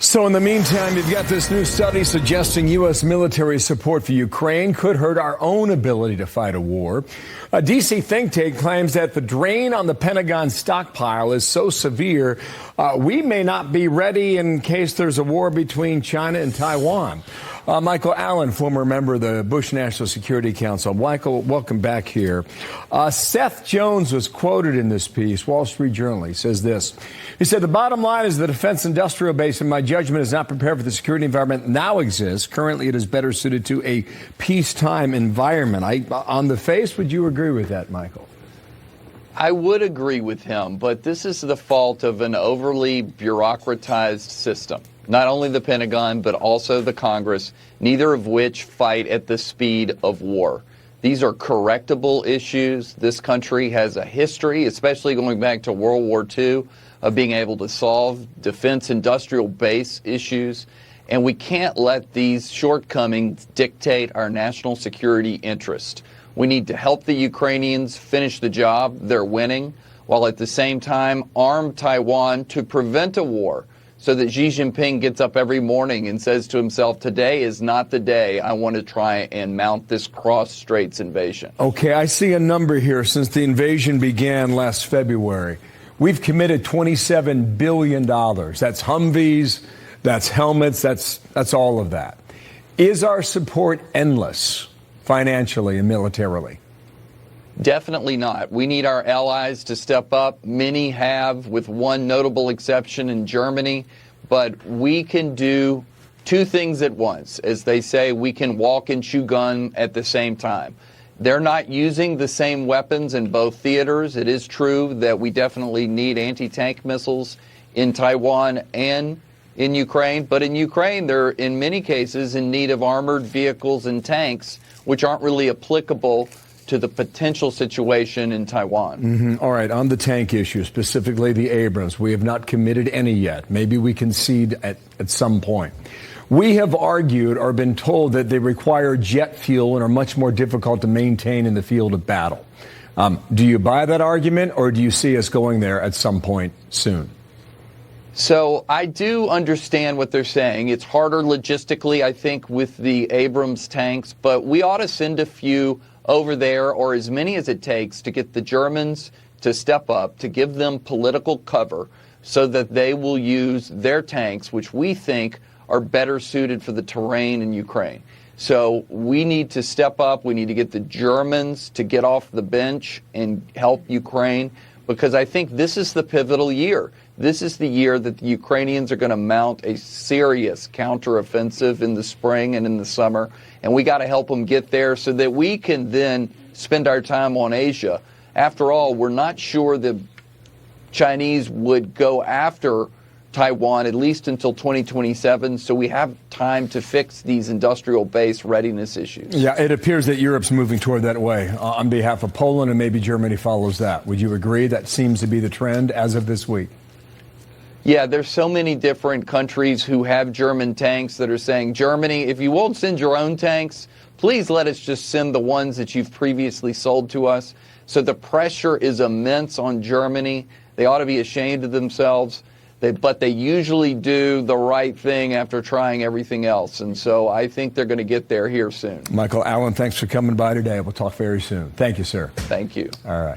So in the meantime, you've got this new study suggesting U.S. military support for Ukraine could hurt our own ability to fight a war. A D.C. think tank claims that the drain on the Pentagon stockpile is so severe, we may not be ready in case there's a war between China and Taiwan. Michael Allen, former member of the Bush National Security Council. Michael, welcome back here. Seth Jones was quoted in this piece, Wall Street Journal. He says this. He said, the bottom line is the defense industrial base, in my judgment, is not prepared for the security environment now exists. Currently, it is better suited to a peacetime environment. On the face, would you agree with that, Michael? I would agree with him, but this is the fault of an overly bureaucratized system. Not only the Pentagon, but also the Congress, neither of which fight at the speed of war. These are correctable issues. This country has a history, especially going back to World War II, of being able to solve defense industrial base issues. And we can't let these shortcomings dictate our national security interest. We need to help the Ukrainians finish the job they're winning, while at the same time arm Taiwan to prevent a war, so that Xi Jinping gets up every morning and says to himself, today is not the day I want to try and mount this cross-straits invasion. Okay, I see a number here. Since the invasion began last February, we've committed $27 billion. That's Humvees, that's helmets, that's all of that. Is our support endless financially and militarily? Definitely not. We need our allies to step up. Many have, with one notable exception in Germany. But we can do two things at once. As they say, we can walk and chew gun at the same time. They're not using the same weapons in both theaters. It is true that we definitely need anti-tank missiles in Taiwan and in Ukraine. But in Ukraine, they're in many cases in need of armored vehicles and tanks, which aren't really applicable to the potential situation in Taiwan. All right, on the tank issue, specifically the Abrams, we have not committed any yet. Maybe we concede at some point. We have argued or been told that they require jet fuel and are much more difficult to maintain in the field of battle. Do you buy that argument, or do you see us going there at some point soon? So I do understand what they're saying. It's harder logistically, I think, with the Abrams tanks, but we ought to send a few over there, or as many as it takes, to get the Germans to step up, to give them political cover so that they will use their tanks, which we think are better suited for the terrain in Ukraine. So we need to step up. We need to get the Germans to get off the bench and help Ukraine, because I think this is the pivotal year. This is the year that the Ukrainians are going to mount a serious counteroffensive in the spring and in the summer. And we got to help them get there so that we can then spend our time on Asia. After all, we're not sure the Chinese would go after Taiwan, at least until 2027. So we have time to fix these industrial base readiness issues. Yeah, it appears that Europe's moving toward that way on behalf of Poland, and maybe Germany follows that. Would you agree that seems to be the trend as of this week? Yeah, there's so many different countries who have German tanks that are saying, Germany, if you won't send your own tanks, please let us just send the ones that you've previously sold to us. So the pressure is immense on Germany. They ought to be ashamed of themselves. But they usually do the right thing after trying everything else. And so I think they're going to get there here soon. Michael Allen, thanks for coming by today. We'll talk very soon. Thank you, sir. Thank you. All right.